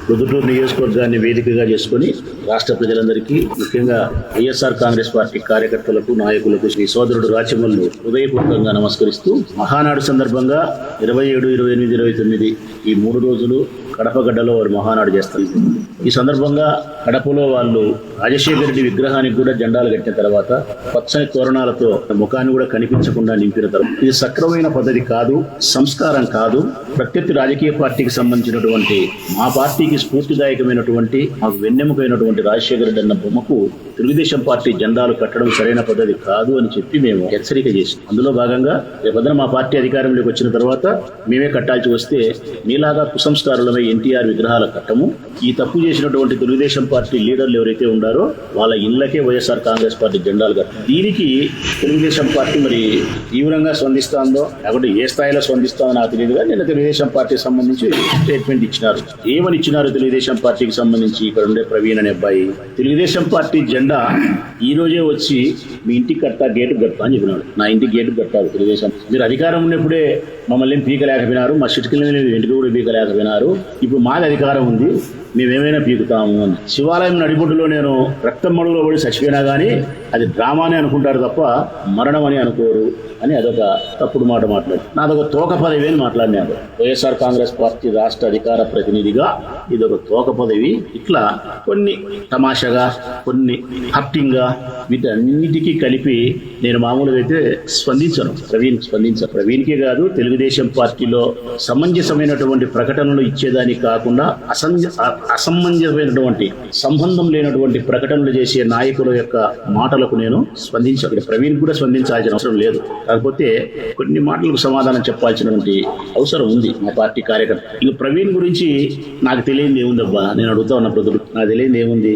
ప్రొద్దుటూరు నియోజకవర్గాన్ని వేదికగా చేసుకుని రాష్ట్ర ప్రజలందరికీ, ముఖ్యంగా వైఎస్ఆర్ కాంగ్రెస్ పార్టీ కార్యకర్తలకు, నాయకులకు శ్రీ సోదరుడు రాచమల్లు హృదయపూర్వకంగా నమస్కరిస్తూ, మహానాడు సందర్భంగా 27, 28, 29 ఈ 3 రోజులు కడపగడ్డలో వారు మహానాడు చేస్తారు. ఈ సందర్భంగా కడపలో వాళ్ళు రాజశేఖర రెడ్డి విగ్రహానికి కూడా జెండాలు కట్టిన తర్వాత పచ్చని తోరణాలతో ముఖాన్ని కూడా కనిపించకుండా నింపిన తర్వాత, ఇది సక్రమైన పద్ధతి కాదు, సంస్కారం కాదు. ప్రత్యర్థి రాజకీయ పార్టీకి సంబంధించినటువంటి, మా పార్టీకి స్ఫూర్తిదాయకమైనటువంటి, మాకు వెన్నెముకైనటువంటి రాజశేఖర రెడ్డి అన్న బొమ్మకు తెలుగుదేశం పార్టీ జెండాలు కట్టడం సరైన పద్ధతి కాదు అని చెప్పి మేము హెచ్చరిక చేసాం. అందులో భాగంగా రేపొద్దున మా పార్టీ అధికారంలోకి వచ్చిన తర్వాత మేమే కట్టాల్సి వస్తే మీలాగా కుసంస్కారులమై ఎన్టీఆర్ విగ్రహాల కట్టము. ఈ తప్పు చేసినటువంటి తెలుగుదేశం పార్టీ లీడర్లు ఎవరైతే ఉండారో వాళ్ళ ఇళ్లకే వైఎస్ఆర్ కాంగ్రెస్ పార్టీ జెండాలు కట్టారు. దీనికి తెలుగుదేశం పార్టీ మరి తీవ్రంగా స్పందిస్తుందో లేకపోతే ఏ స్థాయిలో స్పందిస్తుందో నాకు తెలియదు, కానీ నిన్న తెలుగుదేశం పార్టీకి సంబంధించి స్టేట్మెంట్ ఇచ్చినారు. ఏమని ఇచ్చినారు తెలుగుదేశం పార్టీకి సంబంధించి? ఇక్కడ ఉండే ప్రవీణ్ అనే అబ్బాయి తెలుగుదేశం పార్టీ జెండా ఈ రోజే వచ్చి మీ ఇంటికి కట్టా, గేటు కట్టా అని చెప్పినాడు. నా ఇంటికి గేటు కట్టాలి తెలుగుదేశం. మీరు అధికారం ఉన్నప్పుడే మమ్మల్ని పీకలేకపోయినారు, మా చిటికలని ఇంటికి కూడా పీకలేకపోయినారు. ఇప్పుడు మాది అధికారం ఉంది, మేమేమైనా పీకుతాము అని. శివాలయం నడిబొడ్డులో నేను రక్తం మడుగులో పడి చచ్చిపోయినా కానీ అది డ్రామానే అనుకుంటారు తప్ప మరణం అని అనుకోరు అని అదొక తప్పుడు మాట మాట్లాడు. నాదొక తోక పదవి అని మాట్లాడినాడు. వైఎస్ఆర్ కాంగ్రెస్ పార్టీ రాష్ట్ర అధికార ప్రతినిధిగా ఇదొక తోక పదవి. ఇట్లా కొన్ని తమాషగా, కొన్ని హర్టింగ్గా వీటన్నిటికీ కలిపి నేను మామూలుగా అయితే స్పందించను. ప్రవీణ్కే కాదు, తెలుగుదేశం పార్టీలో సమంజసమైనటువంటి ప్రకటనలు ఇచ్చేదానికి కాకుండా అసమంజసమైనటువంటి, సంబంధం లేనటువంటి ప్రకటనలు చేసే నాయకుల యొక్క మాటలకు నేను స్పందించాను. ప్రవీణ్ కూడా స్పందించాల్సిన అవసరం లేదు. కాకపోతే కొన్ని మాటలకు సమాధానం చెప్పాల్సినటువంటి అవసరం ఉంది మా పార్టీ కార్యకర్త. ఇక ప్రవీణ్ గురించి నాకు తెలియదు ఏముందబ్బా, నేను అడుగుతా ఉన్న ప్రజలు, నాకు తెలియదు ఏముంది.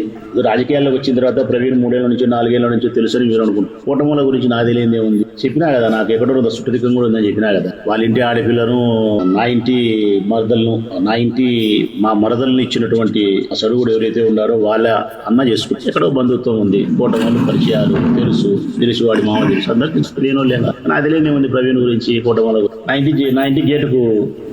రాజకీయాల్లోకి వచ్చిన తర్వాత ప్రవీణ్ 3 ఏళ్ల నుంచి 4 ఏళ్ల నుంచి తెలుసని మీరు అనుకుంటారు. కూటముల గురించి నాకు తెలియదు ఏముంది. చెప్పినా కదా, నాకు ఎక్కడో సుట్టరికం కూడా ఉందని చెప్పినా కదా. వాళ్ళ ఇంటి ఆడపిల్లను, నా ఇంటి మరదలను, మా మరదలను ఇచ్చినటువంటి సరుగుడు ఎవరైతే ఉన్నారో వాళ్ళ అన్న చేసుకుంటే ఎక్కడో బంధుత్వం ఉంది. కూటములు పరిచయాలు తెలుసు వాడి మామ తెలుసు, అందరికీ లేనోళ్ళేనా. నాకు తెలియదు ఏముంది ప్రవీణ్ గురించి. కూటముల నా ఇంటి గేటుకు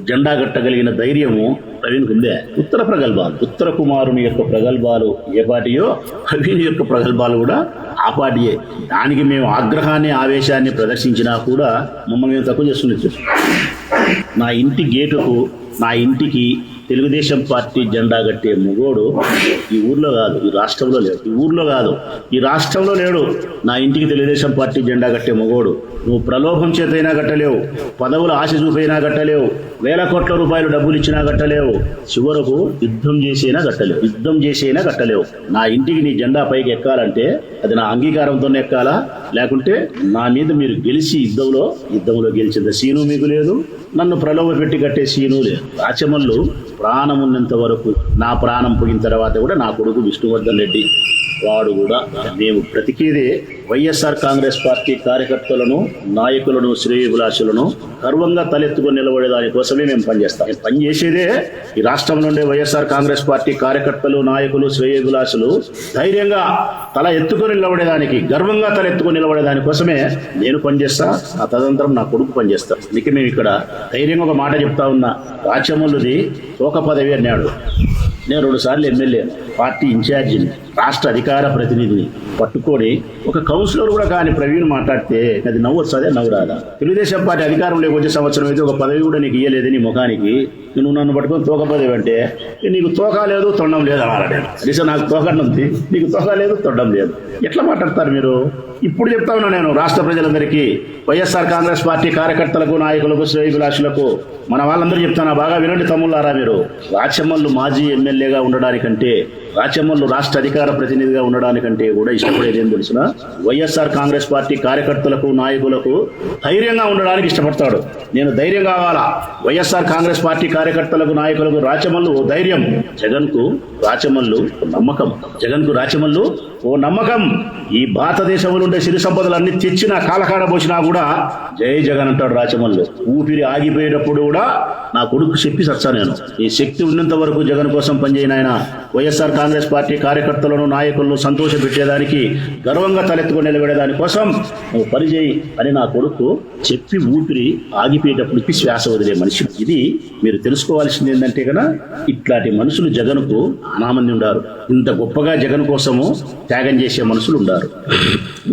జెండా కట్టగలిగిన ధైర్యము ప్రవీణ్కి ఉందే. ఉత్తర కుమారుని యొక్క ప్రగల్భాలు ఏ పార్టీయో, ప్రవీణ్ యొక్క ప్రగల్భాలు కూడా ఆ పార్టీయే. దానికి మేము ఆగ్రహాన్ని, ఆవేశాన్ని ప్రదర్శించినా కూడా మమ్మల్ని మేము తక్కువ చేసుకుని, నా ఇంటి గేటుకు, నా ఇంటికి తెలుగుదేశం పార్టీ జెండా కట్టే మొగోడు ఈ ఊర్లో కాదు, ఈ రాష్ట్రంలో లేడు. ఈ రాష్ట్రంలో లేడు. నా ఇంటికి తెలుగుదేశం పార్టీ జెండా కట్టే మొగోడు. నువ్వు ప్రలోభం చేతైనా కట్టలేవు, పదవుల ఆశ చూపైనా కట్టలేవు, వేల కోట్ల రూపాయలు డబ్బులు ఇచ్చినా కట్టలేవు, చివరకు యుద్ధం చేసైనా కట్టలేవు. నా ఇంటికి నీ జెండా పైకి ఎక్కాలంటే అది నా అంగీకారంతోనే ఎక్కాలా, లేకుంటే నా మీద మీరు గెలిచి యుద్ధంలో గెలిచింది సీను మీకు లేదు, నన్ను ప్రలోభ పెట్టి కట్టే సీను లేదు. రాచమల్లు ప్రాణం ఉన్నంత వరకు, నా ప్రాణం పోయిన తర్వాత కూడా నా కొడుకు విష్ణువర్ధన్ రెడ్డి వాడు కూడా, మేము బ్రతికేదే వైఎస్ఆర్ కాంగ్రెస్ పార్టీ కార్యకర్తలను, నాయకులను, శ్రేయోభిలాషులను గర్వంగా తలెత్తుకొని నిలబడే దానికోసమే మేము పనిచేస్తాం. పనిచేసేదే ఈ రాష్ట్రంలో ఉండే వైఎస్ఆర్ కాంగ్రెస్ పార్టీ కార్యకర్తలు, నాయకులు, శ్రేయోభిలాషులు ధైర్యంగా తల ఎత్తుకొని నిలబడేదానికి, గర్వంగా తలెత్తుకొని నిలబడేదాని కోసమే నేను పనిచేస్తా. ఆ తదనంతరం నా కొడుకు పనిచేస్తా. అందుకే మేము ఇక్కడ ధైర్యంగా ఒక మాట చెప్తా ఉన్నా. రాచమల్లుది తోక పదవి అన్నాడు. నేను 2 సార్లు ఎమ్మెల్యే, పార్టీ ఇన్ఛార్జిని, రాష్ట్ర అధికార ప్రతినిధిని పట్టుకొని ఒక కౌన్సిలర్ కూడా కానీ ప్రవీణ్ మాట్లాడితే అది నవ్వు వస్తుందే, నవ్వు రాదా? తెలుగుదేశం పార్టీ అధికారంలోకి వచ్చే సంవత్సరం అయితే ఒక పదవి కూడా నీకు ఇయ్యలేదు నీ ముఖానికి. నువ్వు నన్ను పట్టుకొని తోక పదవి అంటే నీకు తోక లేదు, తొండం లేదు అనాలి. అదే నాకు తోక ఉంది, నీకు తోక లేదు, తొండం లేదు. ఎట్లా మాట్లాడతారు మీరు? ఇప్పుడు చెప్తా ఉన్నా నేను రాష్ట్ర ప్రజలందరికీ, వైఎస్ఆర్ కాంగ్రెస్ పార్టీ కార్యకర్తలకు, నాయకులకు, శ్రేయోభిలాషులకు, మన వాళ్ళందరూ చెప్తాను, బాగా వినండి తమ్ముళ్ళారా. మీరు రాచమల్లు మాజీ ఎమ్మెల్యేగా ఉండడానికంటే, రాచమల్లు రాష్ట్ర అధికార ప్రతినిధిగా ఉండడానికంటే కూడా ఇష్టపడేది ఏం తెలుసిన? వైఎస్ఆర్ కాంగ్రెస్ పార్టీ కార్యకర్తలకు, నాయకులకు ధైర్యంగా ఉండడానికి ఇష్టపడతాడు. నేను ధైర్యం కావాలా? వైఎస్ఆర్ కాంగ్రెస్ పార్టీ కార్యకర్తలకు, నాయకులకు రాచమల్లు ధైర్యం. జగన్కు రాచమల్లు నమ్మకం. ఓ నమ్మకం. ఈ భారతదేశంలో ఉండే సిరి సంపదలన్నీ తెచ్చినా కాలకాడ పోసినా కూడా జై జగన్ అంటాడు రాచమల్లు. ఊపిరి ఆగిపోయేటప్పుడు కూడా నా కొడుకు చెప్పి సచ్చా నేను, ఈ శక్తి ఉన్నంత వరకు జగన్ కోసం పనిచేయను. ఆయన వైఎస్ఆర్ కాంగ్రెస్ పార్టీ కార్యకర్తలను నాయకులను సంతోష పెట్టేదానికి, గర్వంగా తలెత్తుకొని నిలబడేదాని కోసం నువ్వు పనిచేయి అని నా కొడుకు చెప్పి ఊపిరి ఆగిపోయేటప్పటికి శ్వాస వదిలే మనిషి. ఇది మీరు తెలుసుకోవాల్సింది ఏంటంటే కదా, ఇట్లాంటి మనుషులు జగన్కు అనామంది ఉండారు. ఇంత గొప్పగా జగన్ కోసము త్యాగం చేసే మనుషులు ఉండారు.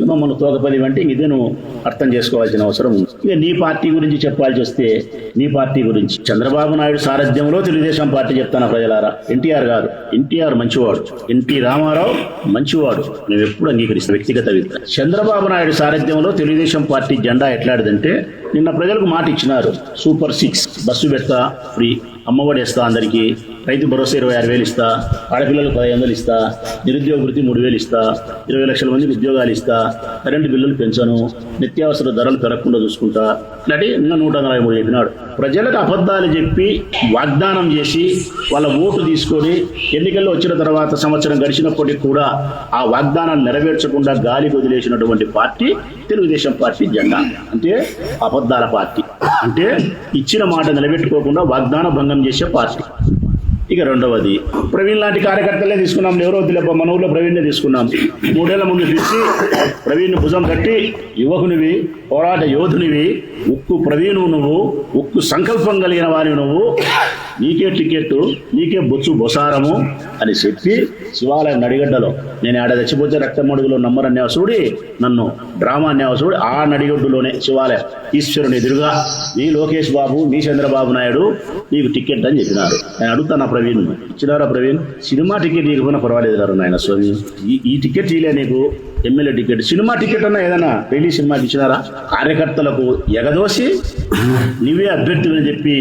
మమ్మల్ని తోకపది అంటే ఇదే నువ్వు అర్థం చేసుకోవాల్సిన అవసరం ఉంది. ఇక నీ పార్టీ గురించి చెప్పాల్సి వస్తే, నీ పార్టీ గురించి చంద్రబాబు నాయుడు సారథ్యంలో తెలుగుదేశం పార్టీ చెప్తాను ప్రజలారా. ఎన్టీఆర్ గారు, ఎన్టీఆర్ మంచివాడు, ఎన్టీ రామారావు మంచివాడు, మేము ఎప్పుడు అంగీకరిస్తాం వ్యక్తిగత విధంగా. చంద్రబాబు నాయుడు సారథ్యంలో తెలుగుదేశం పార్టీ జెండా ఎట్లాడిదంటే, నిన్న ప్రజలకు మాట ఇచ్చినారు, సూపర్ 6 బస్సు పెడతా, ఫ్రీ అమ్మఒడి ఇస్తా, అందరికీ రైతు భరోసా 26,000 ఇస్తా, ఆడపిల్లలకు 1500 ఇస్తా, నిరుద్యోగ వృత్తి 3,000 ఇస్తా, 20 లక్షల మందికి ఉద్యోగాలు ఇస్తా, కరెంటు బిల్లులు పెంచను, నిత్యావసర ధరలు పెరగకుండా చూసుకుంటా, ఇట్లాంటి ఇంకా 143 చెప్పినాడు. ప్రజలకు అబద్ధాలు చెప్పి వాగ్దానం చేసి వాళ్ళ ఓటు తీసుకొని ఎన్నికల్లో వచ్చిన తర్వాత సంవత్సరం గడిచినప్పటికీ కూడా ఆ వాగ్దానాలు నెరవేర్చకుండా గాలికి వదిలేసినటువంటి పార్టీ తెలుగుదేశం పార్టీ జెండా. అంటే అబద్ధాల పార్టీ, అంటే ఇచ్చిన మాట నిలబెట్టుకోకుండా వాగ్దాన భంగం చేసే పార్టీ. ఇక రెండవది, ప్రవీణ్ లాంటి కార్యకర్తలే తీసుకున్నాం. ఎవరో వద్దులేబ్బా, మన ఊళ్ళో ప్రవీణ్నే తీసుకున్నాం. 3 ఏళ్ల ముందు పిలిచి ప్రవీణ్ భుజం తట్టి, యువకునివి, పోరాట యోధునివి, ఉక్కు ప్రవీణు నువ్వు, ఉక్కు సంకల్పం కలిగిన వారి నువ్వు, నీకే టికెట్టు, నీకే బొచ్చు బొసారము అని చెప్పి శివాలయం నడిగడ్డలో, నేను ఆడ చచ్చిపోతే రక్తం మడుగులో నమ్మరని చూడి, నన్ను డ్రామా అన్యావ చూడి, ఆ నడిగడ్డులోనే శివాలయం ఈశ్వరుని ఎదురుగా మీ లోకేష్ బాబు, మీ చంద్రబాబు నాయుడు నీకు టికెట్ అని చెప్పినారు. నేను అడుగుతాను, ప్రవీణ్ ఇచ్చినారా? ప్రవీణ్ సినిమా టికెట్ ఇవ్వకపోయినా పర్వాలేదు గారు నాయన స్వామి, ఈ టికెట్ ఇలే నీకు, ఎమ్మెల్యే టికెట్, సినిమా టికెట్ అన్నా ఏదైనా రిలీజ్ సినిమాకి ఇచ్చినారా? కార్యకర్తలకు ఎగదోసి నువ్వే అభ్యర్థులని చెప్పి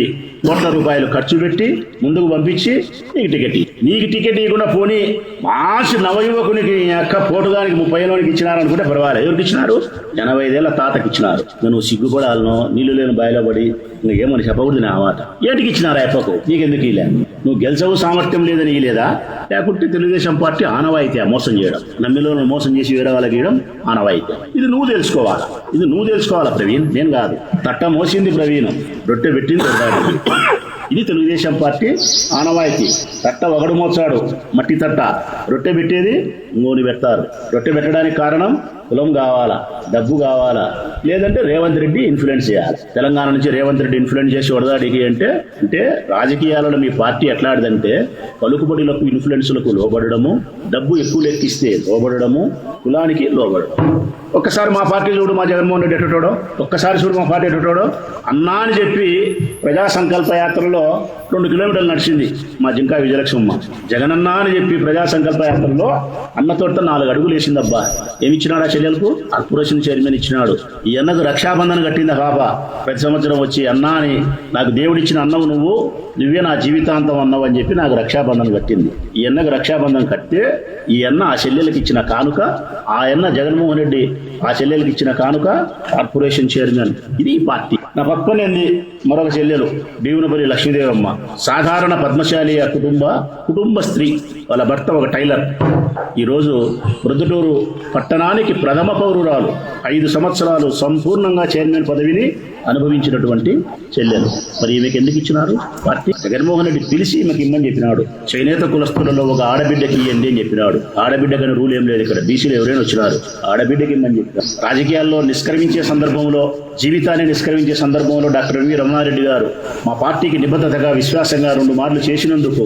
కోట్ల రూపాయలు ఖర్చు పెట్టి ముందుకు పంపించి నీకు టికెట్ ఇవ్వకుండా పోనీ మాసి నవయువకునికి అక్క పోటుగానికి 30 ఏళ్ళకి ఇచ్చినారు అనుకుంటే పర్వాలేదు. ఎవరికి ఇచ్చినారు? 85 ఏళ్ల తాతకి ఇచ్చినారు. నువ్వు సిగ్గుపడాలను, నీళ్లు లేని బాయిలో పడి ఏమని చెప్పకూడదు నా మాట. ఏంటికి ఇచ్చినారా ఎప్పకు? నీకెందుకు ఇలే? నువ్వు గెలిచవు, సామర్థ్యం లేదని ఇలేదా? లేకుంటే తెలుగుదేశం పార్టీ ఆనవాయితీ మోసం చేయడం, నమ్మిలోను మోసం చేసి వేరే వాళ్ళకి ఇవ్వడం ఆనవాయితీ. ఇది నువ్వు తెలుసుకోవాలా ప్రవీణ్, నేను కాదు. తట్ట మోసింది ప్రవీణ్, రొట్టె పెట్టింది దొడ్డాడికి. ఇది తెలుగుదేశం పార్టీ ఆనవాయితీ. తట్ట ఒకడు మోచాడు, మట్టి తట్ట, రొట్టె పెట్టేది ఇంకోని పెడతారు. రొట్టె పెట్టడానికి కారణం కులం కావాలా, డబ్బు కావాలా, లేదంటే రేవంత్ రెడ్డి ఇన్ఫ్లుయెన్స్ చేయాలి. తెలంగాణ నుంచి రేవంత్ రెడ్డి ఇన్ఫ్లుయెన్స్ చేసి వడదాడికి అంటే రాజకీయాలలో మీ పార్టీ ఎట్లాంటిదంటే, పలుకుబడులకు ఇన్ఫ్లుయెన్స్లకు లోబడము, డబ్బు ఎక్కువ లెక్కిస్తే లోబడము, కులానికి లోబడడం. ఒక్కసారి మా పార్టీ చూడు, మా జగన్మోహన్ రెడ్డి ఎట్టోడో, ఒక్కసారి చూడు మా పార్టీ ఎట్టోడో. అన్నా అని చెప్పి ప్రజా సంకల్ప యాత్రలో 2 కిలోమీటర్లు నడిచింది మా జింకా విజయలక్ష్మమ్మ. జగనన్నా అని చెప్పి ప్రజా సంకల్ప యాత్రలో అన్నతోట 4 అడుగులు వేసిందబ్బా. ఏమిచ్చినాడు ఆ చెల్లెలకు? కార్పొరేషన్ చైర్మన్ ఇచ్చినాడు. ఈ అన్నకు రక్షాబంధన్ కట్టింది పాప. ప్రతి సంవత్సరం వచ్చి అన్నా అని, నాకు దేవుడిచ్చిన అన్నవు నువ్వే నా జీవితాంతం అన్నవు అని చెప్పి నాకు రక్షాబంధన్ కట్టింది. ఈ అన్నకు రక్షాబంధన్ కట్టే ఈ అన్న ఆ చెల్లెలకు ఇచ్చిన కానుక, ఆ అన్న జగన్మోహన్ రెడ్డి ఆ చెల్లెలకు ఇచ్చిన కానుక కార్పొరేషన్ చైర్మన్. ఇది ఈ పార్టీ. నా పక్కనేంది మరొక చెల్లెలు దీవునపల్లి లక్ష్మీదేవమ్మ, సాధారణ పద్మశాలి కుటుంబ స్త్రీ. వాళ్ళ భర్త ఒక టైలర్. ఈరోజు ప్రొద్దుటూరు పట్టణానికి ప్రథమ పౌరురాలు, 5 సంవత్సరాలు సంపూర్ణంగా చైర్మన్ పదవిని అనుభవించినటువంటి చెల్లెలు. మరి ఈమెకి ఎందుకు ఇచ్చినారు పార్టీ? జగన్మోహన్ రెడ్డి పిలిచి ఈమెకి ఇమ్మని చెప్పినాడు. చేనేత కులస్తులలో ఒక ఆడబిడ్డకి ఇవ్వండి అని చెప్పినాడు. ఆడబిడ్డకని రూల్ ఏం లేదు ఇక్కడ. బీసీలు ఎవరైనా వచ్చినారు, ఆడబిడ్డకి ఇమ్మని చెప్పినారు. రాజకీయాల్లో నిష్క్రమించే సందర్భంలో, జీవితాన్ని నిష్క్రమించే సందర్భంలో డాక్టర్ వి రమణారెడ్డి గారు మా పార్టీకి నిబద్ధతగా, విశ్వాసంగా 2 మార్లు చేసినందుకు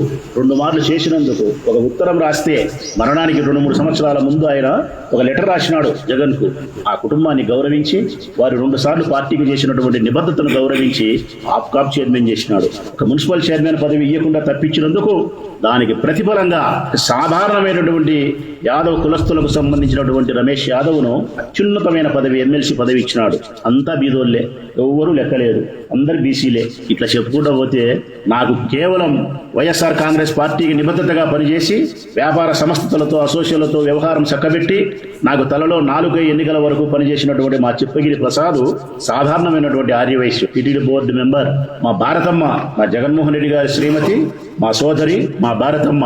ఒక ఉత్తరం రాస్తే, మరణానికి 2-3 సంవత్సరాల ముందు ఆయన ఒక లెటర్ రాసినాడు జగన్కు. ఆ కుటుంబాన్ని గౌరవించి, వారు 2 సార్లు పార్టీకి చేసినటువంటి నిబద్ధతను గౌరవించి ఆప్కాప్ చైర్మన్ చేసినాడు. ఒక మున్సిపల్ చైర్మన్ పదవి ఇవ్వకుండా తప్పించినందుకు దానికి ప్రతిఫలంగా సాధారణమైనటువంటి యాదవ్ కులస్తులకు సంబంధించినటువంటి రమేష్ యాదవ్ను అత్యున్నతమైన పదవి, ఎమ్మెల్సీ పదవి ఇచ్చినాడు. అంతా బీదోళ్లే, ఎవ్వరూ లెక్కలేరు, అందరు బీసీలే. ఇట్లా చెప్పుకుంటూ పోతే నాకు కేవలం వైఎస్ఆర్ కాంగ్రెస్ పార్టీకి నిబద్ధతగా పనిచేసి, వ్యాపార సంస్థలతో, అసోసియేట్లతో వ్యవహారం చక్కబెట్టి, నాకు తలలో 4 ఎన్నికల వరకు పనిచేసినటువంటి మా చిప్పగిరి ప్రసాద్ సాధారణమైనటువంటి ఆర్యవైశ్య, టీటీడీ బోర్డు మెంబర్, మా భారతమ్మ, మా జగన్మోహన్ రెడ్డి గారి శ్రీమతి మా సోదరి మా భారతమ్మ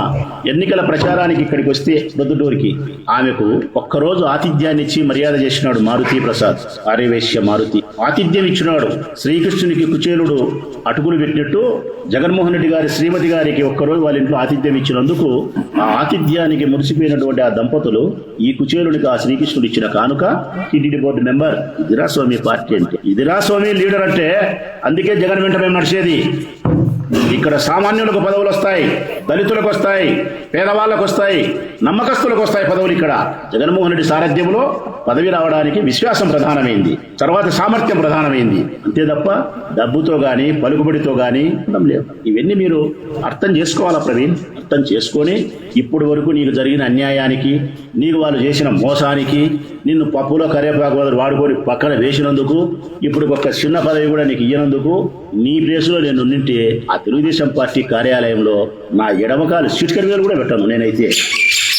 ఎన్నికల ప్రచారానికి ఇక్కడికి వస్తే ప్రొద్దుటూరికి ఆమెకు ఒక్కరోజు ఆతిథ్యాన్ని ఇచ్చి మర్యాద చేసినాడు మారుతి ప్రసాద్, ఆర్యవేశ్య మారుతి. ఆతిథ్యం ఇచ్చినాడు. శ్రీకృష్ణునికి కుచేలుడు అటుకులు పెట్టినట్టు జగన్మోహన్ రెడ్డి గారి శ్రీమతి గారికి ఒక్కరోజు వాళ్ళ ఇంట్లో ఆతిథ్యం ఇచ్చినందుకు ఆ ఆతిథ్యానికి మురిసిపోయినటువంటి ఆ దంపతులు ఈ కుచేలుడికి ఆ శ్రీకృష్ణుడు ఇచ్చిన కానుక టీటీడీ బోర్డు మెంబర్. ఇదిరా స్వామి పార్టీ అంటే, ఇదిరా స్వామి లీడర్ అంటే. అందుకే జగన్ వెంట మేము నడిచేది. ఇక్కడ సామాన్యులకు పదవులు వస్తాయి, దళితులకు వస్తాయి, పేదవాళ్ళకు వస్తాయి, నమ్మకస్తులకు వస్తాయి పదవులు. ఇక్కడ జగన్మోహన్ రెడ్డి సారథ్యంలో పదవి రావడానికి విశ్వాసం ప్రధానమైంది, తర్వాత సామర్థ్యం ప్రధానమైంది. అంతే తప్ప డబ్బుతో గాని పలుకుబడితో గాని లేదు. ఇవన్నీ మీరు అర్థం చేసుకోవాలా ప్రవీణ్. అర్థం చేసుకొని ఇప్పుడు వరకు నీకు జరిగిన అన్యాయానికి, నీకు వాళ్ళు చేసిన మోసానికి, నిన్ను పప్పులో కరేపాకు వాడుకొని పక్కన వేసినందుకు, ఇప్పుడు ఒక చిన్న పదవి కూడా నీకు ఇయ్యనందుకు, నీ ప్లేసులో నేను ఉండింటే ఆ తెలుగుదేశం పార్టీ కార్యాలయంలో నా ఎడమకాలు సిటికల్ వేలు కూడా పెట్టాను నేనైతే.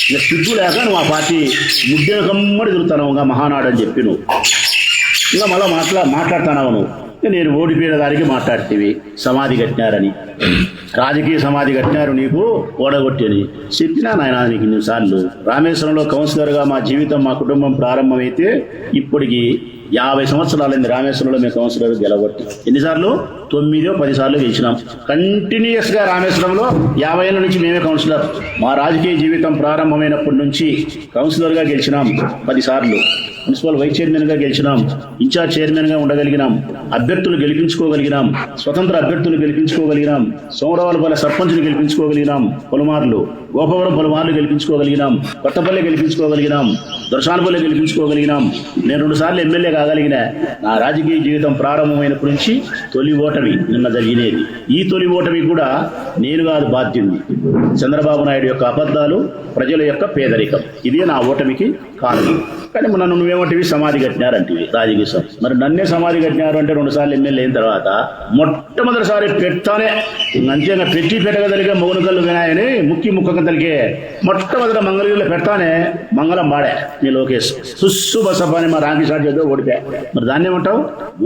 ఇంకా సిగ్గు లేక నువ్వు ఆ పార్టీ ముద్దెన కమ్మడి తిరుగుతాను ఇంకా మహానాడు అని చెప్పి నువ్వు ఇంకా మళ్ళీ మాట్లాడుతున్నావు నువ్వు. నేను ఓడిపోయిన దానికి మాట్లాడితేవి సమాధి కట్టినారని, రాజకీయ సమాధి కట్టినారు నీకు ఓడగొట్టి అని చెప్పినా నాయన నీకు ఇన్నిసార్లు. రామేశ్వరంలో కౌన్సిలర్గా మా జీవితం మా కుటుంబం ప్రారంభమైతే ఇప్పటికి 50 సంవత్సరాలైంది రామేశ్వరంలో మేము కౌన్సిలర్ గెలవట్టి. ఎన్నిసార్లు? 9-10 సార్లు గెలిచినాం కంటిన్యూస్గా రామేశ్వరంలో. 50 ఏళ్ళ నుంచి మేమే కౌన్సిలర్. మా రాజకీయ జీవితం ప్రారంభమైనప్పటి నుంచి కౌన్సిలర్గా గెలిచినాం 10 సార్లు. మున్సిపల్ వైస్ చైర్మన్గా గెలిచినాం, ఇన్ఛార్జ్ చైర్మన్గా ఉండగలిగినాం, అభ్యర్థులు గెలిపించుకోగలిగినాం, స్వతంత్ర అభ్యర్థులు గెలిపించుకోగలిగినాం, సోమరవాళ్ళపల్లి సర్పంచ్ని గెలిపించుకోగలిగినాం పలుమార్లు, గోపవరం పలుమార్లు గెలిపించుకోగలిగినాం, కొత్తపల్లి గెలిపించుకోగలిగినాం, దొరసానపల్లి గెలిపించుకోగలిగినాం. నేను 2 సార్లు ఎమ్మెల్యే కాగలిగిన. నా రాజకీయ జీవితం ప్రారంభమైనప్పటి నుంచి తొలి ఓటమి నిన్న జరిగినది. ఈ తొలి ఓటమి కూడా నేను కాదు బాధ్యుడిని. చంద్రబాబు నాయుడు యొక్క అబద్ధాలు, ప్రజల యొక్క పేదరికం, ఇదే నా ఓటమికి కారణం. కానీ నన్ను నువ్వేమంటివి సమాధి కట్టినారంటివి రాజకీయ సభ. మరి నన్నే సమాధి కట్టినారు అంటే 2 సార్లు ఎమ్మెల్యే అయిన తర్వాత మొట్టమొదటిసారి పెడతానే అంతేగా పెట్టి పెట్టగలిగే మౌనకల్లు వినాయని ముక్క తలిగే మొట్టమొదటి మంగళగిరిలో పెడతానే మంగళం బాడే నీ లోకేష్ సుస్సు బసపని మా రామకృష్ణ చేద్దో ఓడిపోయా. మరి దాన్ని ఏమంటావు?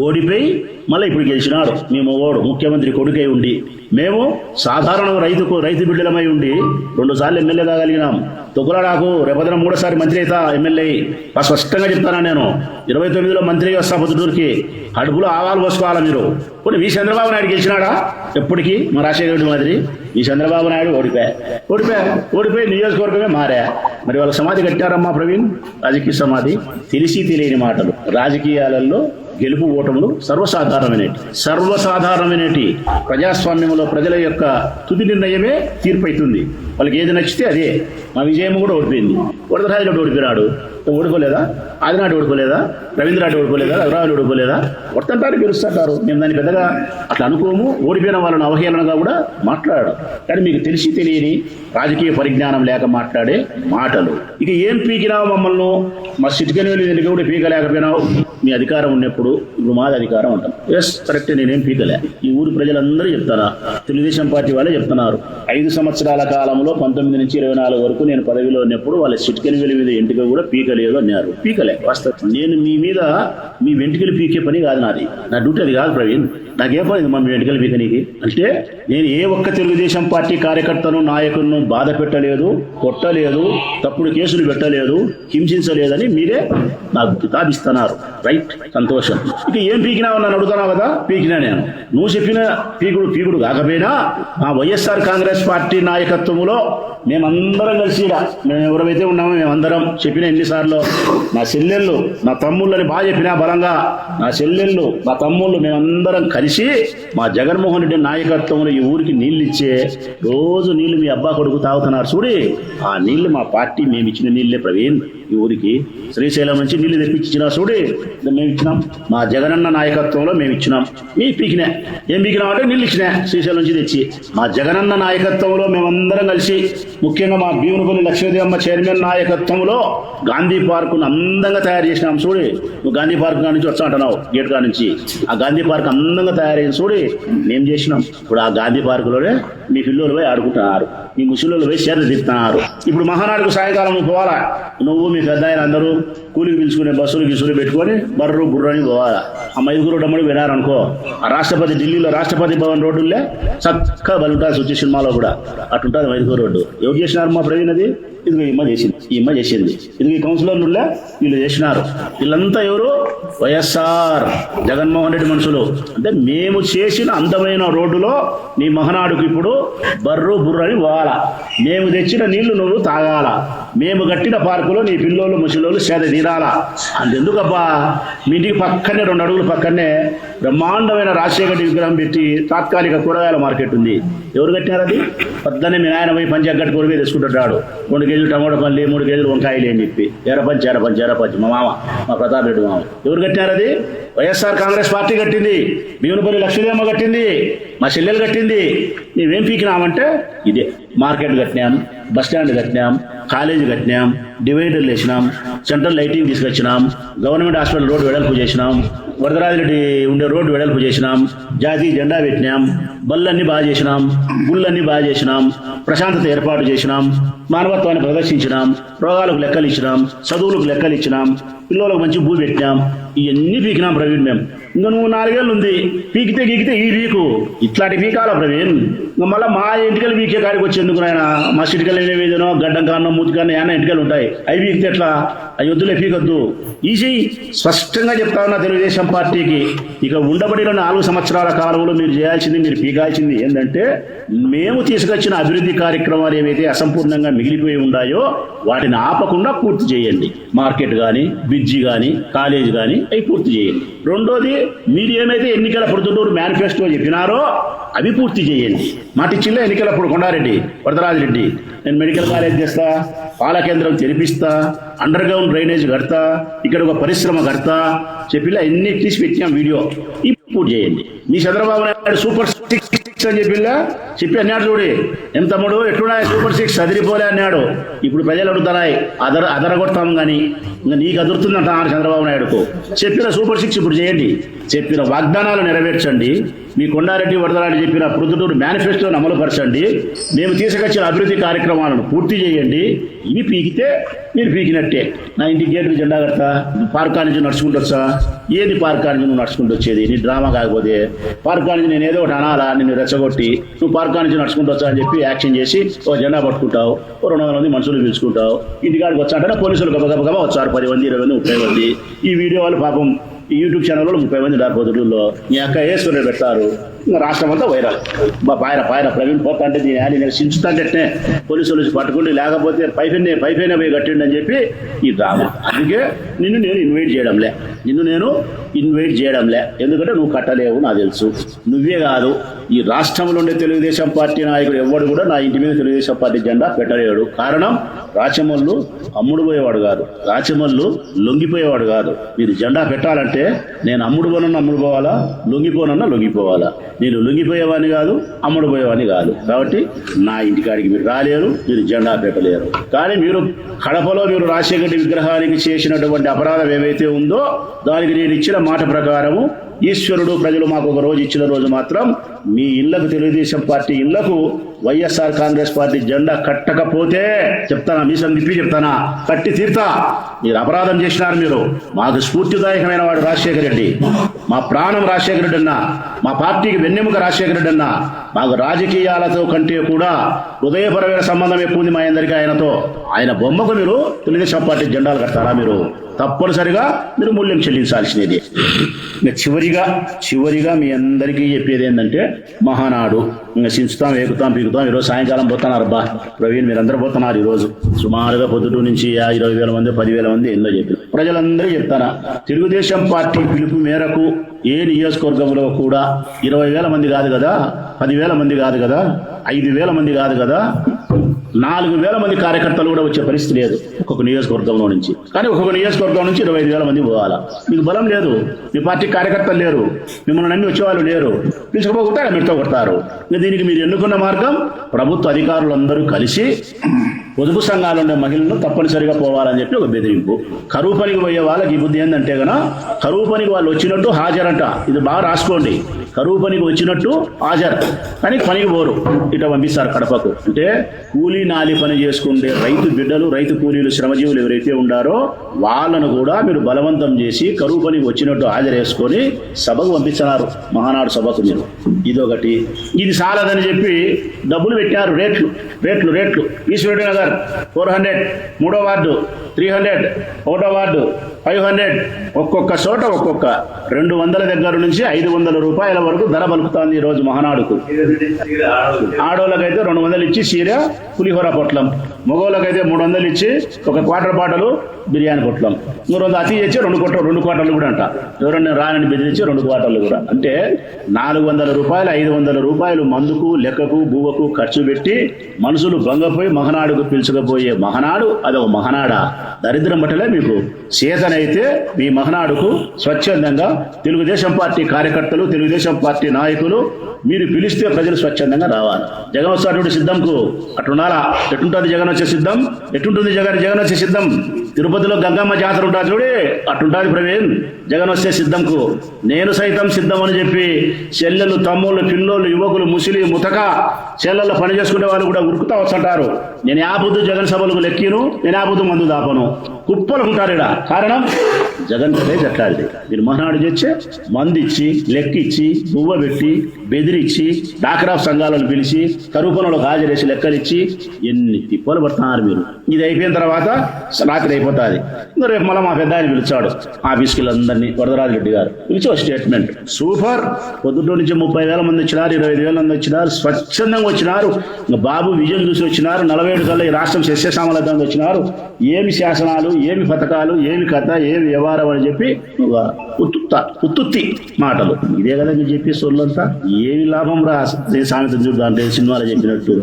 ఓడిపోయి మళ్ళీ ఇప్పుడు గెలిచినాడు మీ మగోడు ముఖ్యమంత్రి కొడుకై ఉండి, మేము సాధారణ రైతు బిడ్డలమై ఉండి 2 సార్లు ఎమ్మెల్యే కాగలిగినాం. తొక్కులాడాకు రేపొద్దున 3వ మంత్రి అయితే ఎమ్మెల్యే స్పష్టంగా చెప్తానా నేను. 29లో మంత్రి వస్తా పొద్దుటూరుకి. అడుపులో ఆవాలు పోసుకోవాలా మీరు. కొన్ని మీ చంద్రబాబు నాయుడు గెలిచినాడా? ఎప్పటికీ మా రాజశేఖర రెడ్డి మాదిరి ఈ చంద్రబాబు నాయుడు ఓడిపోయి నియోజకవర్గమే మారా. మరి వాళ్ళ సమాధి కట్టారమ్మా ప్రవీణ్, రాజకీయ సమాధి. తెలిసి తెలియని మాటలు. రాజకీయాలలో గెలుపు ఓటములు సర్వసాధారణమైనటి. ప్రజాస్వామ్యంలో ప్రజల యొక్క తుది నిర్ణయమే తీర్పు అవుతుంది. వాళ్ళకి ఏది నచ్చితే అదే. మా విజయం కూడా ఓడిపోయింది. వరదరాజుడు ఓడిపోయినాడు, ఓడిపోలేదా? ఆదినాడు ఓడిపోలేదా? రవీంద్రనాథ్ ఓడిపోలేదా? రఘురాజు ఓడిపోలేదా? వర్తంటారు, గెలుస్తుంటారు. మేము దాన్ని పెద్దగా అట్లా అనుకోము. ఓడిపోయిన వాళ్ళని అవహేళనగా కూడా మాట్లాడడం. కానీ మీకు తెలిసి తెలియని రాజకీయ పరిజ్ఞానం లేక మాట్లాడే మాటలు. ఇక ఏం పీకినావు మమ్మల్ని? మా సిటికనేలు ఎందుకు కూడా పీకలేకపోయినావు? మీ అధికారం ఉన్నప్పుడు ఇప్పుడు మాది అధికారం అంటాం. ఎస్ కరెక్ట్, నేనేం పీకలే. ఈ ఊరు ప్రజలందరూ చెప్తారా, తెలుగుదేశం పార్టీ వాళ్ళే చెప్తున్నారు. 5 సంవత్సరాల కాలంలో 19 నుంచి 24 వరకు నేను పదవిలో ఉన్నప్పుడు వాళ్ళ సిటికనేలు మీద ఎంటిక కూడా పీకలేదు అన్నారు. పీకలే. వాస్తవం నేను మీ వెంటికలు పీకే పని కాదు నాది. నా డ్యూటీ అది కాదు ప్రవీణ్. నాకేం పని మా వెంటికలు పీకనీకి అంటే? నేను ఏ ఒక్క తెలుగుదేశం పార్టీ కార్యకర్తను నాయకులను బాధ పెట్టలేదు, కొట్టలేదు, తప్పుడు కేసులు పెట్టలేదు, హింసించలేదని మీరే నాకు కితాబిస్తున్నారు. రైట్, సంతోషం. ఇక ఏం పీకినావు నన్ను అడుగుతున్నావు కదా. పీకినా నేను. నువ్వు చెప్పిన పీకుడు కాకపోయినా మా వైఎస్ఆర్ కాంగ్రెస్ పార్టీ నాయకత్వంలో మేమందరం కలిసి, మేము ఎవరైతే ఉన్నామో మేమందరం చెప్పిన ఎన్నిసార్లు నా చెల్లెళ్ళు నా తమ్ముళ్ళని బాగా చెప్పినా బలంగా, నా చెల్లెళ్ళు నా తమ్ముళ్ళు మేమందరం కలిసి మా జగన్మోహన్ రెడ్డి నాయకత్వంలో ఈ ఊరికి నీళ్ళు ఇచ్చే రోజు నీళ్లు మీ అబ్బా కొడుకు తాగుతున్నారు చూడి. ఆ నీళ్లు మా పార్టీ మేము ఇచ్చిన నీళ్ళే ప్రవీణ్. ఈ ఊరికి శ్రీశైలం నుంచి నీళ్లు తెప్పించినా చూడి మేము ఇచ్చినాం. మా జగనన్న నాయకత్వంలో మేము ఇచ్చినాం. మీ పీకినా ఏం పీకినాం అంటే నీళ్ళు ఇచ్చినా శ్రీశైలం నుంచి తెచ్చి. మా జగనన్న నాయకత్వంలో మేమందరం కలిసి, ముఖ్యంగా మా భీమునిపల్లి లక్ష్మీదేవమ్మ చైర్మన్ నాయకత్వంలో గాంధీ పార్కును అందంగా తయారు చేసినాం చూడి. నువ్వు గాంధీ పార్క్ కాడ నుంచి వచ్చా అంటున్నావు, గేట్ కాడ నుంచి. ఆ గాంధీ పార్క్ అందంగా తయారైంది చూడి మేము చేసినాం. ఇప్పుడు ఆ గాంధీ పార్కులోనే మీ పిల్లలు పోయి ఆడుకుంటున్నారు, మీ ముసలిళ్ళు పోయి చేత తిప్పుతున్నారు. ఇప్పుడు మహానాడుకు సాయంకాలం నువ్వు పోవాలా, నువ్వు మీ పెద్ద ఆయన అందరూ కూలికి పిలుచుకునే బస్సులు గిసులు పెట్టుకొని బర్రు బుర్రని పోవాలా. ఆ మైదుగురు డమ్మడి వినారనుకో, ఆ రాష్ట్రపతి ఢిల్లీలో రాష్ట్రపతి భవన్ రోడ్డులే చక్కగా బలుంటుంది వచ్చే సినిమాలో కూడా అటుంటుంది మైదుగురు రోడ్డు. ఎవరు చేసినారు మా ప్రవీణ్ అది? ఇదిగో ఈ ఇమ్మ చేసింది. ఇదిగో ఈ కౌన్సిలర్లులే వీళ్ళు చేసినారు. వీళ్ళంతా ఎవరు? వైఎస్ఆర్ జగన్మోహన్ రెడ్డి మనుషులు. అంటే మేము చేసిన అందమైన రోడ్డులో నీ మహనాడుకు ఇప్పుడు బర్రు బుర్రని పోవాలా, మేము తెచ్చిన నీళ్లు నువ్వు తాగాల, మేము కట్టిన పార్కులో నీ పిల్లోళ్ళు ముసలోళ్ళు సేద తీరాలా. అంతెందుకబ్బా, మీ ఇంటికి పక్కనే 2 అడుగులు పక్కనే బ్రహ్మాండమైన రాజశేఖర విగ్రహం పెట్టి తాత్కాలిక కూరగాయల మార్కెట్ ఉంది. ఎవరు కట్టినారు అది? పొద్దున్నే మీ నాయన పోయి పంచాయతీ కూరగాయ తెచ్చుకుంటాడు. 2 కేజీలు టమాటో పళ్ళు, 3 కేజీలు వంకాయలు అని చెప్పి ఎరపంచి మా మామ, మా ప్రతాప్ రెడ్డి మామ. ఎవరు కట్టినారు అది? వైఎస్ఆర్ కాంగ్రెస్ పార్టీ కట్టింది. భీమునిపల్లి లక్ష్మీదేమ్మ కట్టింది, మా చెల్లెలు కట్టింది. మేమేం పీకినామంటే ఇదే మార్కెట్ కట్టినాం, బస్ స్టాండ్ కట్టినాం, కాలేజీ కట్టినాం, డివైడర్లు వేసినాం, సెంట్రల్ లైటింగ్ తీసుకొచ్చినాం, గవర్నమెంట్ హాస్పిటల్ రోడ్డు వెడల్పు చేసినాం, వరదరాజిరెడ్డి ఉండే రోడ్డు వెడల్పు చేసినాం, జాతీయ జెండా పెట్టినాం, బళ్ళన్నీ బాగా చేసినాం, గుళ్ళన్నీ బాగా చేసినాం, ప్రశాంతత ఏర్పాటు చేసినాం, మానవత్వాన్ని ప్రదర్శించినాం, రోగాలకు లెక్కలు ఇచ్చినాం, చదువులకు లెక్కలు ఇచ్చినాం, పిల్లలకు మంచి భూ పెట్టినాం. ఇవన్నీ పీకినాం ప్రవీణ్ మేము. ఇంకా నువ్వు 4 ఏళ్ళు ఉంది, పీకితే గీకితే ఈ పీకు ఇట్లాంటి పీకాల ప్రవీణ్. ఇంకా మళ్ళీ మా ఇంటికలు పీకే కాడికి వచ్చేందుకు నాయన, మా సిటికలు ఏదేనో గడ్డం కారణం మూతి కారణం ఏమైనా ఇంటికలు ఉంటాయి, అవి పీకితే ఎట్లా? అవి వద్దులే, పీకొద్దు. ఈజీ స్పష్టంగా చెప్తా ఉన్నా తెలుగుదేశం పార్టీకి, ఇక ఉండబడిన 4 సంవత్సరాల కాలంలో మీరు చేయాల్సింది, మీరు పీకాల్సింది ఏంటంటే, మేము తీసుకొచ్చిన అభివృద్ధి కార్యక్రమాలు ఏవైతే అసంపూర్ణంగా మిగిలిపోయి ఉన్నాయో వాటిని ఆపకుండా పూర్తి చేయండి. మార్కెట్ కానీ, బ్రిడ్జి కానీ, కాలేజ్ కానీ అవి పూర్తి చేయండి. రెండోది, మీరు ఏమైతే ఎన్నికల ప్రొద్దుటూరు మేనిఫెస్టో చెప్పినారో అవి పూర్తి చేయండి. మాటిచ్చిల్లే ఎన్నికలప్పుడు కొండారెడ్డి, వరదరాజిరెడ్డి, నేను మెడికల్ కాలేజ్ చేస్తా, పాల కేంద్రం తెరిపిస్తా, అండర్ గ్రౌండ్ డ్రైనేజ్ కడతా, ఇక్కడ ఒక పరిశ్రమ కడతా చెప్పిలా ఎన్ని తీసి పెట్టినాం వీడియో. పూర్తి చేయండి. మీ చంద్రబాబు నాయుడు సూపర్ 6 అని చెప్పి అన్నాడు. చూడి ఏం తమ్ముడు ఎట్లున్నా సూపర్ 6 అదిరిపోలే అన్నాడు. ఇప్పుడు ప్రజలు అడుగుతున్నాయి, అదరగొడతాం కానీ ఇంకా నీకు అదురుతుందంట చంద్రబాబు నాయుడుకు. చెప్పిన సూపర్ 6 ఇప్పుడు చేయండి, చెప్పిన వాగ్దానాలు నెరవేర్చండి, మీ కొండారెడ్డి వరదరాడి చెప్పిన ప్రొద్దుటూరు మేనిఫెస్టోను అమలుపరచండి, మేము తీసుకొచ్చిన అభివృద్ధి కార్యక్రమాలను పూర్తి చేయండి. ఇవి పీకితే మీరు పీకినట్టే. నా ఇంటి గేట్లు జెండా కడతా, పార్కా నుంచి నడుచుకుంటూ వచ్చా? ఏది పార్కా నుంచి నువ్వు నడుచుకుంటూ వచ్చేది? నీ డ్రామా కాకపోతే పార్కా నుంచి నేను ఏదో ఒకటి అనాలా, నిన్ను రెచ్చగొట్టి నువ్వు పార్కా నుంచి నడుచుకుంటూ వచ్చా అని చెప్పి యాక్షన్ చేసి ఓ జెండా పట్టుకుంటావు, 200 మంది మనుషులు పిలుచుకుంటావు. ఇంటికాడికి వచ్చా అంటే పోలీసులు గబగబా వచ్చారు, 10 మంది 20 మంది 30 మంది. ఈ వీడియో వాళ్ళు పాపం ఈ యూట్యూబ్ ఛానల్లో 30 మంది దారిపోతుల్లో మీ అక్క ఏసుకునే పెడతారు. ఇంకా రాష్ట్రం అంతా వైరల్. పాయన ప్రవీణ్ పోతా అంటే దీని యాని నేను చించుతాంటే పోలీసులు వచ్చి పట్టుకుంటే, లేకపోతే పైపైనే పోయి కట్టిండి అని చెప్పి ఈ డ్రామా. అందుకే నిన్ను నేను ఇన్వైట్ చేయడంలే, ఎందుకంటే నువ్వు కట్టలేవు నాకు తెలుసు. నువ్వే కాదు, ఈ రాష్ట్రంలో ఉండే తెలుగుదేశం పార్టీ నాయకుడు ఎవడు కూడా నా ఇంటి మీద తెలుగుదేశం పార్టీ జెండా పెట్టలేడు. కారణం, రాచమల్లు అమ్ముడు పోయేవాడు కాదు, రాచమల్లు లొంగిపోయేవాడు కాదు. మీరు జెండా పెట్టాలంటే నేను అమ్ముడు పోవాలా, లొంగిపోవాలా. నేను లొంగిపోయేవాని కాదు, అమ్ముడు పోయేవాని కాదు. కాబట్టి నా ఇంటికాడికి మీరు రాలేరు, మీరు జెండా పెట్టలేరు. కానీ మీరు కడపలో మీరు రాజశేఖర రెడ్డి విగ్రహానికి చేసినటువంటి అపరాధం ఏవైతే ఉందో దానికి నేను ఇచ్చిన మాట ప్రకారము ఈశ్వరుడు ప్రజలు మాకు ఒక రోజు ఇచ్చిన రోజు మాత్రం మీ ఇళ్లకు, తెలుగుదేశం పార్టీ ఇళ్లకు వైఎస్ఆర్ కాంగ్రెస్ పార్టీ జెండా కట్టకపోతే చెప్తానా, మీ సందిప్పి చెప్తానా, కట్టి తీర్తా. మీరు అపరాధం చేసినారు. మీరు మాకు స్ఫూర్తిదాయకమైన వాడు రాజశేఖర రెడ్డి, మా ప్రాణం రాజశేఖర రెడ్డి అన్న, మా పార్టీకి వెన్నెముక రాజశేఖర రెడ్డి అన్న. మాకు రాజకీయాలతో కంటే కూడా హృదయపరమైన సంబంధం ఎక్కువ ఉంది మా అందరికీ ఆయనతో. ఆయన బొమ్మకు మీరు తెలుగుదేశం పార్టీ జెండాలు కడతారా? మీరు తప్పనిసరిగా మీరు మూల్యం చెల్లించాల్సినది. చివరిగా మీ అందరికీ చెప్పేది ఏంటంటే, మహానాడు ఇంకా చించుతాం, ఎక్కుతాం, పీకుతాం. ఈరోజు సాయంకాలం పోతున్నారు. ప్రవీణ్ మీరందరూ పోతున్నారు. ఈరోజు సుమారుగా పొద్దుటూ నుంచి 20,000 మంది 10,000 మంది ఎన్నో చెప్పారు. ప్రజలందరూ చెప్తారా, తెలుగుదేశం పార్టీ పిలుపు మేరకు ఏ నియోజకవర్గంలో కూడా 20,000 మంది కాదు కదా, 10,000 మంది కాదు కదా, 5,000 మంది కాదు కదా, 4,000 మంది కార్యకర్తలు కూడా వచ్చే పరిస్థితి లేదు ఒక్కొక్క నియోజకవర్గంలో నుంచి. కానీ ఒక్కొక్క నియోజకవర్గం నుంచి 25,000 మంది పోవాలా. మీకు బలం లేదు, మీ పార్టీ కార్యకర్తలు లేరు, మిమ్మల్ని నమ్మి వచ్చేవాళ్ళు లేరు, పిలుచుకోకపోతే మీరుతో కొడతారు. దీనికి మీరు ఎన్నుకున్న మార్గం ప్రభుత్వ అధికారులందరూ కలిసి పొదుపు సంఘాలు ఉండే మహిళలను తప్పనిసరిగా పోవాలని చెప్పి ఒక బెదిరింపు. కరువు పనికి పోయే వాళ్ళకి ఈ బుద్ధి ఏంటంటే గన కరువు పనికి వాళ్ళు వచ్చినట్టు హాజరంట. ఇది బాగా రాసుకోండి. కరువు పనికి వచ్చినట్టు హాజరు, కానీ పనికి పోరు. ఇట పంపిస్తారు కడపకు. అంటే కూలీ నాలి పని చేసుకుంటే రైతు బిడ్డలు, రైతు కూలీలు, శ్రమజీవులు ఎవరైతే ఉండారో వాళ్ళను కూడా మీరు బలవంతం చేసి కరువు పనికి వచ్చినట్టు హాజరేసుకొని సభకు పంపించినారు, మహానాడు సభకు మీరు. ఇదొకటి. ఇది చాలదని చెప్పి డబ్బులు పెట్టారు. రేట్లు రేట్లు రేట్లు ఈశ్వరుడు నగర్ 400, 3వ వార్డు 300, 1వ వార్డు 500, ఒక్కొక్క చోట ఒక్కొక్క 200 దగ్గర నుంచి 500 రూపాయల వరకు ధర పలుకుతోంది ఈరోజు మహానాడుకు. ఆడోళ్ళకైతే 200 ఇచ్చి చీర పులిహోర పొట్లం, మగోళ్ళకైతే 300 ఇచ్చి ఒక క్వార్టర్ బాటలు బిర్యానీ పొట్లం, 300 అతి ఇచ్చి 2 క్వార్టర్లు కూడా అంట. ఎవరన్నా రానని బెదిరించి 2 క్వార్టర్లు కూడా. అంటే 400 రూపాయలు, 500 రూపాయలు మందుకు, లెక్కకు, బువ్వకు ఖర్చు పెట్టి మనుషులు బంగపోయి మహనాడుకు పిలుచుకపోయే మహనాడు అదొక మహనాడా? దరిద్రం పట్టలే మీకు. చేతనైతే మీ మహనాడుకు స్వచ్ఛందంగా తెలుగుదేశం పార్టీ కార్యకర్తలు, తెలుగుదేశం పార్టీ నాయకులు మీరు పిలిస్తే ప్రజలు స్వచ్ఛందంగా రావాలి. జగన్ వస్తాడు సిద్ధంకు అట్లుండాలా? ఎట్టుంటుంది జగన్ వచ్చే సిద్ధం? ఎట్టుంటుంది జగన్ వచ్చే సిద్ధం? తిరుపతిలో గంగమ్మ జాతర ఉంటుంది చూడే, అట్టుంటుంది ప్రవీణ్ జగన్ వస్తే సిద్ధంకు. నేను సైతం సిద్ధం అని చెప్పి చెల్లెలు, తమ్ముళ్ళు, పిల్లోళ్ళు, యువకులు, ముసిలి, ముతక చెల్లెల్లో పని చేసుకునే వాళ్ళు కూడా ఉరుకుతా వస్తుంటారు. నేను యాబుద్దు జగన్ సభలకు లెక్కిను, నేను యాబుద్దు మందు దాపను, కుప్పలు ఉంటారు ఇక్కడ. కారణం జగన్ ప్లేజ్ అట్లాంటిది. మీరు మహనాడు చేస్తే మందిచ్చి, లెక్కిచ్చి, బువ్వ పెట్టి, బెదిరించి, డాక్రా సంఘాలను పిలిచి, కరువు పనులకు హాజరేసి లెక్కలిచ్చి ఎన్ని తిప్పలు పడుతున్నారు మీరు. ఇది అయిపోయిన తర్వాత రాత్రి అయిపోతుంది. ఇంకా రేపు మళ్ళీ మా పెద్ద ఆయన పిలిచాడు ఆఫీస్కి అందరినీ, వరదరాజు రెడ్డి గారు పిలిచి ఒక స్టేట్మెంట్. సూపర్. పొద్దుట నుంచి 30,000 మంది వచ్చినారు, 25,000 మంది వచ్చినారు, స్వచ్ఛందంగా వచ్చినారు. ఇంకా బాబు విజయం చూసి వచ్చినారు. 47 కల్లా ఈ రాష్ట్రం సస్యశ్యామలతంగా వచ్చినారు. ఏమి శాసనాలు, ఏమి పథకాలు, ఏమి కథ, ఏమి వ్యవహారం అని చెప్పి ఉత్తుత్తి మాటలు. ఇదే కదా మీరు చెప్పి సొల్లంతా. ఏమి లాభం రా సామెత చూద్దాం అంటే సినిమాలో చెప్పినట్టు.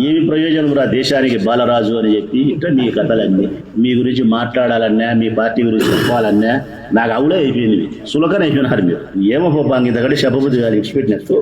ఏమి ప్రయోజనం రా దేశానికి బాలరాజు అని చెప్పి ఇట్లా మీ కథలన్నీ. మీ గురించి మాట్లాడాలన్నా, మీ పార్టీ గురించి చెప్పాలన్నా నాకు అవుడే అయిపోయింది. సులకన అయిపోయినారు మీరు. ఏమో పోపాంగి దగ్గర చెప్పబుద్ధి కాదు ఇచ్చిపెట్టినట్టు.